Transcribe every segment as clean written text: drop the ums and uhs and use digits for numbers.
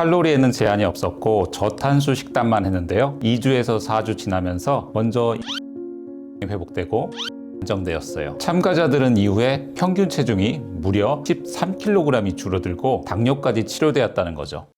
칼로리에는 제한이 없었고 저탄수 식단만 했는데요. 2주에서 4주 지나면서 먼저 회복되고 안정되었어요. 참가자들은 이후에 평균 체중이 무려 13kg이 줄어들고 당뇨까지 치료되었다는 거죠.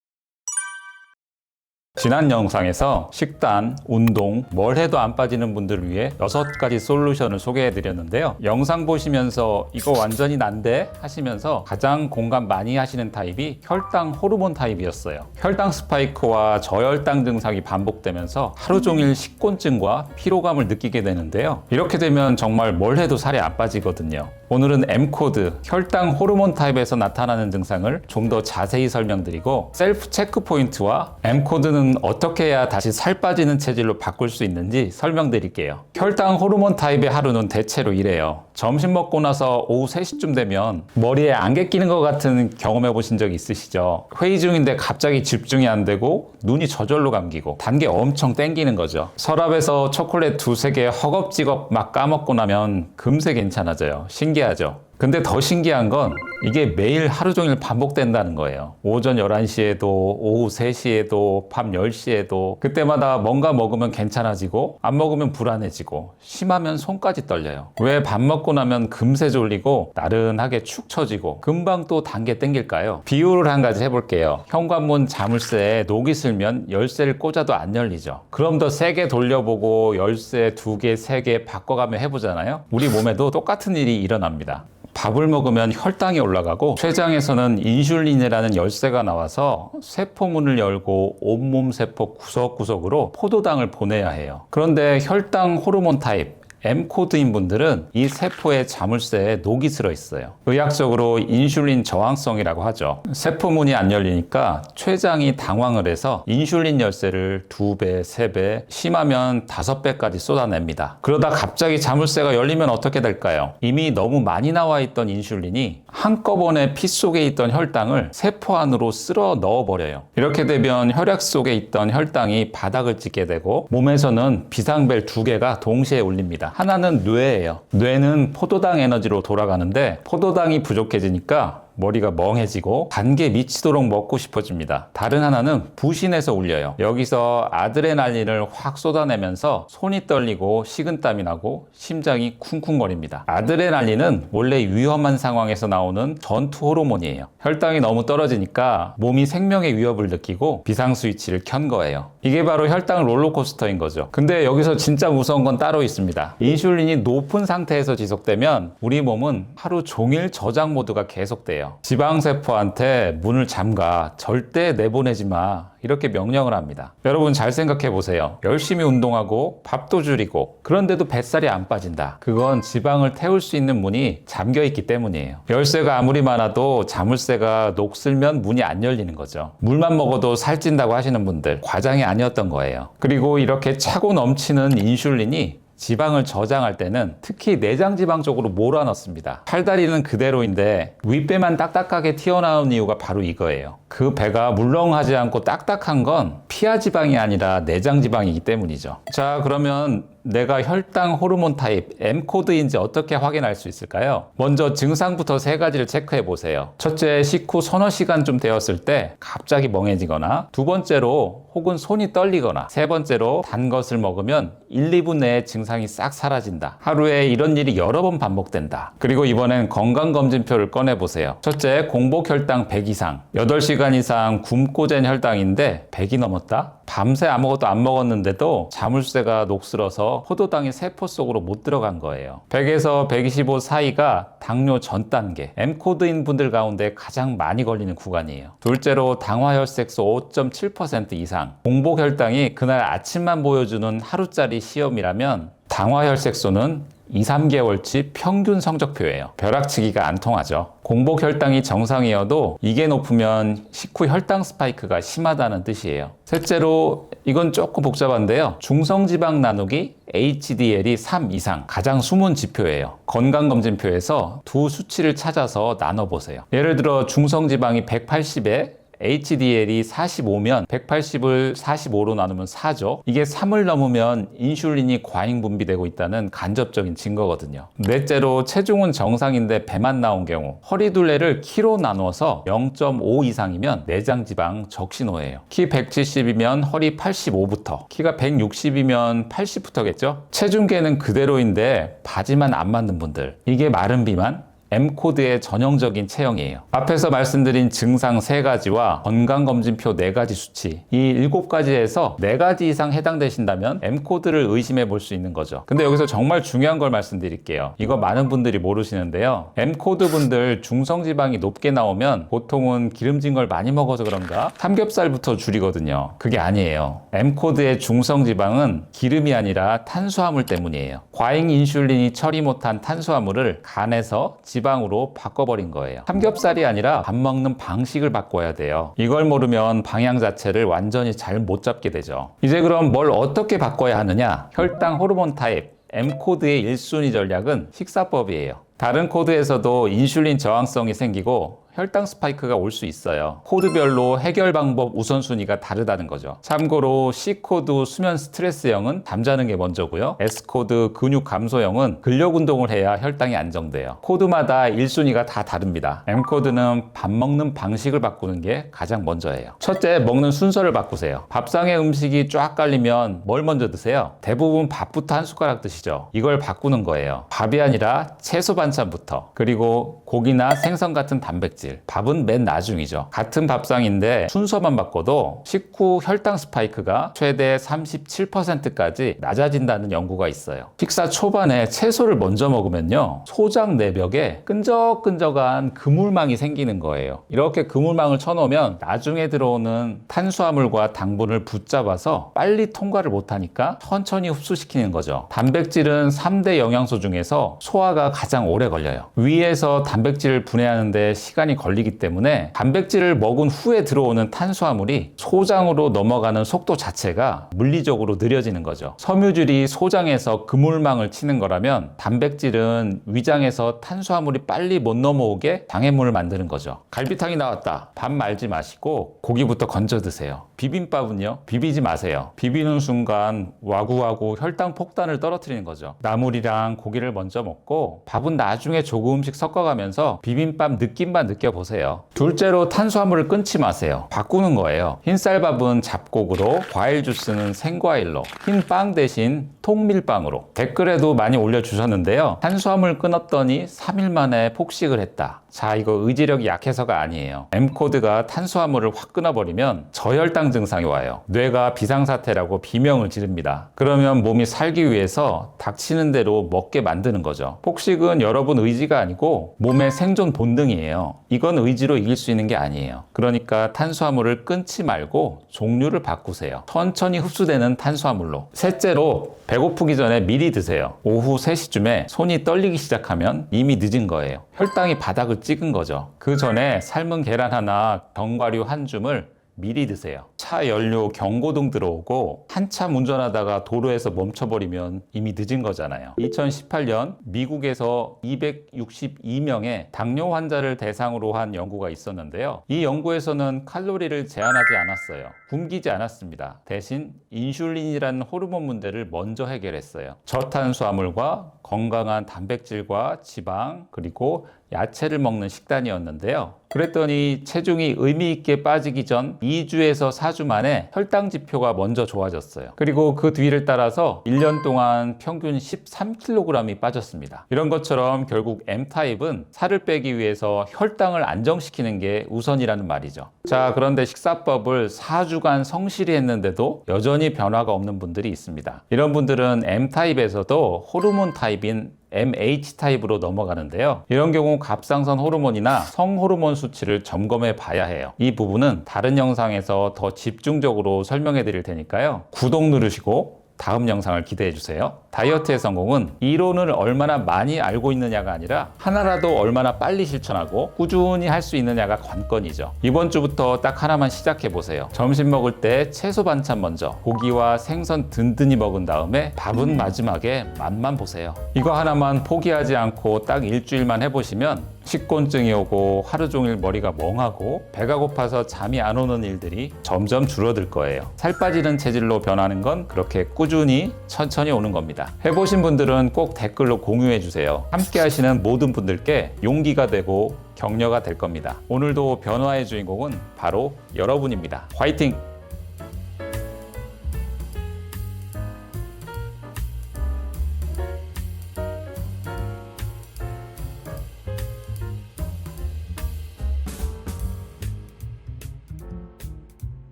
지난 영상에서 식단, 운동, 뭘 해도 안 빠지는 분들을 위해 6가지 솔루션을 소개해 드렸는데요. 영상 보시면서 이거 완전히 난데 하시면서 가장 공감 많이 하시는 타입이 혈당 호르몬 타입이었어요. 혈당 스파이크와 저혈당 증상이 반복되면서 하루 종일 식곤증과 피로감을 느끼게 되는데요. 이렇게 되면 정말 뭘 해도 살이 안 빠지거든요. 오늘은 M코드, 혈당 호르몬 타입에서 나타나는 증상을 좀 더 자세히 설명드리고 셀프 체크 포인트와 M코드는 어떻게 해야 다시 살 빠지는 체질로 바꿀 수 있는지 설명드릴게요. 혈당 호르몬 타입의 하루는 대체로 이래요. 점심 먹고 나서 오후 3시쯤 되면 머리에 안개 끼는 것 같은 경험해 보신 적 있으시죠? 회의 중인데 갑자기 집중이 안 되고 눈이 저절로 감기고 단계 엄청 땡기는 거죠. 서랍에서 초콜릿 2-3개 허겁지겁 막 까먹고 나면 금세 괜찮아져요. 신기하죠? 근데 더 신기한 건 이게 매일 하루 종일 반복된다는 거예요. 오전 11시에도 오후 3시에도 밤 10시에도 그때마다 뭔가 먹으면 괜찮아지고 안 먹으면 불안해지고 심하면 손까지 떨려요. 왜 밥 먹고 나면 금세 졸리고 나른하게 축 처지고 금방 또 단계 땡길까요? 비유를 한 가지 해볼게요. 현관문 자물쇠에 녹이 슬면 열쇠를 꽂아도 안 열리죠. 그럼 더 세게 돌려보고 열쇠 2개, 3개 바꿔가며 해보잖아요. 우리 몸에도 똑같은 일이 일어납니다. 밥을 먹으면 혈당이 올라가고 췌장에서는 인슐린이라는 열쇠가 나와서 세포문을 열고 온몸 세포 구석구석으로 포도당을 보내야 해요. 그런데 혈당 호르몬 타입 M코드인 분들은 이 세포의 자물쇠에 녹이 들어 있어요. 의학적으로 인슐린 저항성이라고 하죠. 세포문이 안 열리니까 췌장이 당황을 해서 인슐린 열쇠를 2배, 3배, 심하면 5배까지 쏟아냅니다. 그러다 갑자기 자물쇠가 열리면 어떻게 될까요? 이미 너무 많이 나와 있던 인슐린이 한꺼번에 피 속에 있던 혈당을 세포 안으로 쓸어 넣어버려요. 이렇게 되면 혈액 속에 있던 혈당이 바닥을 찍게 되고 몸에서는 비상벨 2개가 동시에 울립니다. 하나는 뇌예요. 뇌는 포도당 에너지로 돌아가는데 포도당이 부족해지니까 머리가 멍해지고 단계 미치도록 먹고 싶어집니다. 다른 하나는 부신에서 울려요. 여기서 아드레날린을 확 쏟아내면서 손이 떨리고 식은땀이 나고 심장이 쿵쿵거립니다. 아드레날린은 원래 위험한 상황에서 나오는 전투 호르몬이에요. 혈당이 너무 떨어지니까 몸이 생명의 위협을 느끼고 비상 스위치를 켠 거예요. 이게 바로 혈당 롤러코스터인 거죠. 근데 여기서 진짜 무서운 건 따로 있습니다. 인슐린이 높은 상태에서 지속되면 우리 몸은 하루 종일 저장 모드가 계속돼요. 지방세포한테 문을 잠가, 절대 내보내지 마, 이렇게 명령을 합니다. 여러분 잘 생각해 보세요. 열심히 운동하고 밥도 줄이고 그런데도 뱃살이 안 빠진다. 그건 지방을 태울 수 있는 문이 잠겨 있기 때문이에요. 열쇠가 아무리 많아도 자물쇠가 녹슬면 문이 안 열리는 거죠. 물만 먹어도 살찐다고 하시는 분들, 과장이 아니었던 거예요. 그리고 이렇게 차고 넘치는 인슐린이 지방을 저장할 때는 특히 내장 지방 쪽으로 몰아넣습니다. 팔다리는 그대로인데 윗배만 딱딱하게 튀어나온 이유가 바로 이거예요. 그 배가 물렁하지 않고 딱딱한 건 피하 지방이 아니라 내장 지방이기 때문이죠. 자, 그러면 내가 혈당 호르몬 타입 M코드인지 어떻게 확인할 수 있을까요? 먼저 증상부터 3가지를 체크해 보세요. 첫째, 식후 서너 시간쯤 되었을 때 갑자기 멍해지거나, 두 번째로 혹은 손이 떨리거나, 세 번째로 단 것을 먹으면 1, 2분 내에 증상이 싹 사라진다. 하루에 이런 일이 여러 번 반복된다. 그리고 이번엔 건강검진표를 꺼내보세요. 첫째, 공복 혈당 100 이상, 8시간 이상 굶고 잔 혈당인데 100이 넘었다? 밤새 아무것도 안 먹었는데도 자물쇠가 녹슬어서 포도당이 세포 속으로 못 들어간 거예요. 100에서 125 사이가 당뇨 전 단계, M코드인 분들 가운데 가장 많이 걸리는 구간이에요. 둘째로 당화혈색소 5.7% 이상, 공복 혈당이 그날 아침만 보여주는 하루짜리 시험이라면 당화혈색소는 2-3개월치 평균 성적표예요. 벼락치기가 안 통하죠. 공복 혈당이 정상이어도 이게 높으면 식후 혈당 스파이크가 심하다는 뜻이에요. 셋째로, 이건 조금 복잡한데요. 중성지방 나누기 HDL이 3 이상, 가장 숨은 지표예요. 건강검진표에서 두 수치를 찾아서 나눠보세요. 예를 들어 중성지방이 180에 HDL이 45면 180을 45로 나누면 4죠. 이게 3을 넘으면 인슐린이 과잉 분비되고 있다는 간접적인 증거거든요. 넷째로 체중은 정상인데 배만 나온 경우 허리둘레를 키로 나누어서 0.5 이상이면 내장 지방 적신호예요. 키 170이면 허리 85부터, 키가 160이면 80부터겠죠. 체중계는 그대로인데 바지만 안 맞는 분들, 이게 마른 비만, M코드의 전형적인 체형이에요. 앞에서 말씀드린 증상 3가지와 건강검진표 4가지 수치, 이 7가지에서 4가지 이상 해당되신다면 M코드를 의심해 볼 수 있는 거죠. 근데 여기서 정말 중요한 걸 말씀드릴게요. 이거 많은 분들이 모르시는데요. M코드 분들 중성지방이 높게 나오면 보통은 기름진 걸 많이 먹어서 그런가 삼겹살부터 줄이거든요. 그게 아니에요. M코드의 중성지방은 기름이 아니라 탄수화물 때문이에요. 과잉 인슐린이 처리 못한 탄수화물을 간에서 지방으로 바꿔버린 거예요. 삼겹살이 아니라 밥 먹는 방식을 바꿔야 돼요. 이걸 모르면 방향 자체를 완전히 잘 못 잡게 되죠. 이제 그럼 뭘 어떻게 바꿔야 하느냐? 혈당 호르몬 타입 M코드의 1순위 전략은 식사법이에요. 다른 코드에서도 인슐린 저항성이 생기고 혈당 스파이크가 올 수 있어요. 코드별로 해결 방법 우선순위가 다르다는 거죠. 참고로 C코드 수면 스트레스형은 잠자는 게 먼저고요. S코드 근육 감소형은 근력 운동을 해야 혈당이 안정돼요. 코드마다 1순위가 다 다릅니다. M코드는 밥 먹는 방식을 바꾸는 게 가장 먼저예요. 첫째, 먹는 순서를 바꾸세요. 밥상에 음식이 쫙 깔리면 뭘 먼저 드세요? 대부분 밥부터 한 숟가락 드시죠. 이걸 바꾸는 거예요. 밥이 아니라 채소 반찬부터, 그리고 고기나 생선 같은 단백질, 밥은 맨 나중이죠. 같은 밥상인데 순서만 바꿔도 식후 혈당 스파이크가 최대 37%까지 낮아진다는 연구가 있어요. 식사 초반에 채소를 먼저 먹으면요, 소장 내벽에 끈적끈적한 그물망이 생기는 거예요. 이렇게 그물망을 쳐놓으면 나중에 들어오는 탄수화물과 당분을 붙잡아서 빨리 통과를 못하니까 천천히 흡수시키는 거죠. 단백질은 3대 영양소 중에서 소화가 가장 오래 걸려요. 위에서 단백질을 분해하는데 시간이 걸리기 때문에 단백질을 먹은 후에 들어오는 탄수화물이 소장으로 넘어가는 속도 자체가 물리적으로 느려지는 거죠. 섬유질이 소장에서 그물망을 치는 거라면 단백질은 위장에서 탄수화물이 빨리 못 넘어오게 장애물을 만드는 거죠. 갈비탕이 나왔다. 밥 말지 마시고 고기부터 건져 드세요. 비빔밥은요, 비비지 마세요. 비비는 순간 와구와구 혈당 폭탄을 떨어뜨리는 거죠. 나물이랑 고기를 먼저 먹고 밥은 나중에 조금씩 섞어가면서 비빔밥 느낌만 느껴보세요. 둘째로 탄수화물을 끊지 마세요. 바꾸는 거예요. 흰쌀밥은 잡곡으로, 과일 주스는 생과일로, 흰 빵 대신 통밀빵으로. 댓글에도 많이 올려주셨는데요. 탄수화물 끊었더니 3일 만에 폭식을 했다. 자, 이거 의지력이 약해서가 아니에요. M코드가 탄수화물을 확 끊어버리면 저혈당 증상이 와요. 뇌가 비상사태라고 비명을 지릅니다. 그러면 몸이 살기 위해서 닥치는 대로 먹게 만드는 거죠. 폭식은 여러분 의지가 아니고 몸의 생존 본능이에요. 이건 의지로 이길 수 있는 게 아니에요. 그러니까 탄수화물을 끊지 말고 종류를 바꾸세요. 천천히 흡수되는 탄수화물로. 셋째로, 배고프기 전에 미리 드세요. 오후 3시쯤에 손이 떨리기 시작하면 이미 늦은 거예요. 혈당이 바닥을 찍은 거죠. 그 전에 삶은 계란 하나, 견과류 한 줌을 미리 드세요. 차 연료 경고등 들어오고 한참 운전하다가 도로에서 멈춰버리면 이미 늦은 거잖아요. 2018년 미국에서 262명의 당뇨 환자를 대상으로 한 연구가 있었는데요. 이 연구에서는 칼로리를 제한하지 않았어요. 굶기지 않았습니다. 대신 인슐린이라는 호르몬 문제를 먼저 해결했어요. 저탄수화물과 건강한 단백질과 지방, 그리고 야채를 먹는 식단이었는데요. 그랬더니 체중이 의미 있게 빠지기 전 2주에서 4주 만에 혈당 지표가 먼저 좋아졌어요. 그리고 그 뒤를 따라서 1년 동안 평균 13kg이 빠졌습니다. 이런 것처럼 결국 M타입은 살을 빼기 위해서 혈당을 안정시키는 게 우선이라는 말이죠. 자, 그런데 식사법을 4주간 성실히 했는데도 여전히 변화가 없는 분들이 있습니다. 이런 분들은 M타입에서도 호르몬 타입인 MH타입으로 넘어가는데요. 이런 경우 갑상선 호르몬이나 성호르몬 수치를 점검해 봐야 해요. 이 부분은 다른 영상에서 더 집중적으로 설명해 드릴 테니까요. 구독 누르시고 다음 영상을 기대해 주세요. 다이어트의 성공은 이론을 얼마나 많이 알고 있느냐가 아니라 하나라도 얼마나 빨리 실천하고 꾸준히 할 수 있느냐가 관건이죠. 이번 주부터 딱 하나만 시작해 보세요. 점심 먹을 때 채소 반찬 먼저, 고기와 생선 든든히 먹은 다음에 밥은 마지막에 맛만 보세요. 이거 하나만 포기하지 않고 딱 일주일만 해보시면 식곤증이 오고 하루 종일 머리가 멍하고 배가 고파서 잠이 안 오는 일들이 점점 줄어들 거예요. 살 빠지는 체질로 변하는 건 그렇게 꾸준히 천천히 오는 겁니다. 해보신 분들은 꼭 댓글로 공유해 주세요. 함께 하시는 모든 분들께 용기가 되고 격려가 될 겁니다. 오늘도 변화의 주인공은 바로 여러분입니다. 화이팅!